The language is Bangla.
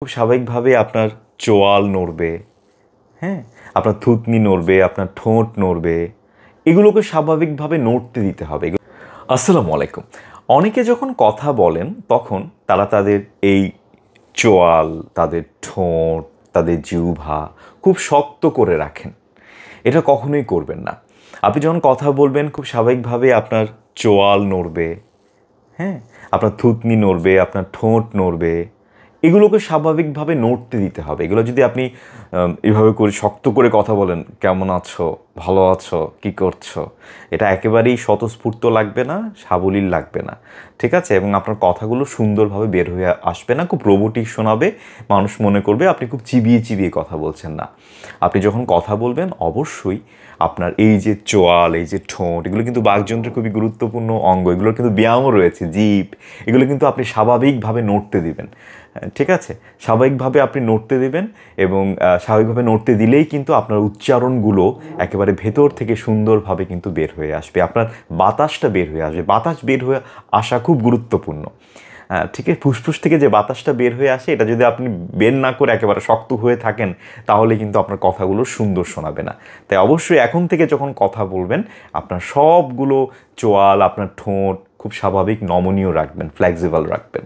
খুব স্বাভাবিকভাবে আপনার চোয়াল নড়বে, হ্যাঁ, আপনার থুতনি নড়বে, আপনার ঠোঁট নড়বে, এগুলোকে স্বাভাবিকভাবে নড়তে দিতে হবে। আসসালামু আলাইকুম। অনেকে যখন কথা বলেন তখন তারা তাদের এই চোয়াল, তাদের ঠোঁট, তাদের জিহ্বা খুব শক্ত করে রাখেন। এটা কখনোই করবেন না। আপনি যখন কথা বলবেন খুব স্বাভাবিকভাবে আপনার চোয়াল নড়বে, হ্যাঁ, আপনার থুতনি নড়বে, আপনার ঠোঁট নড়বে, এগুলোকে স্বাভাবিকভাবে নড়তে দিতে হবে। এগুলো যদি আপনি এভাবে করে শক্ত করে কথা বলেন, কেমন আছো, ভালো আছো, কী করছো, এটা একেবারেই স্বতঃস্ফূর্ত লাগবে না, সাবলীল লাগবে না, ঠিক আছে? এবং আপনার কথাগুলো সুন্দরভাবে বের হয়ে আসবে না, খুব রোবোটিক শোনাবে। মানুষ মনে করবে আপনি খুব চিবিয়ে চিবিয়ে কথা বলছেন। না, আপনি যখন কথা বলবেন অবশ্যই আপনার এই যে চোয়াল, এই যে ঠোঁট, এগুলো কিন্তু বাকযন্ত্রের খুবই গুরুত্বপূর্ণ অঙ্গ। এগুলোর কিন্তু ব্যায়ামও রয়েছে, জিভ, এগুলো কিন্তু আপনি স্বাভাবিকভাবে নড়তে দিবেন, ঠিক আছে? স্বাভাবিকভাবে আপনি নড়তে দেবেন এবং স্বাভাবিকভাবে নড়তে দিলেই কিন্তু আপনার উচ্চারণগুলো একেবারে ভেতর থেকে সুন্দরভাবে কিন্তু বের হয়ে আসবে। আপনার বাতাসটা বের হয়ে আসবে। বাতাস বের হয়ে আসা খুব গুরুত্বপূর্ণ। ঠিক আছে? ফুসফুস থেকে যে বাতাসটা বের হয়ে আসে, এটা যদি আপনি বের না করে একেবারে শক্ত হয়ে থাকেন, তাহলে কিন্তু আপনার কথাগুলো সুন্দর শোনাবে না। তাই অবশ্যই এখন থেকে যখন কথা বলবেন, আপনার সবগুলো চোয়াল, আপনার ঠোঁট খুব স্বাভাবিক নমনীয় রাখবেন, ফ্লেক্সিবল রাখবেন।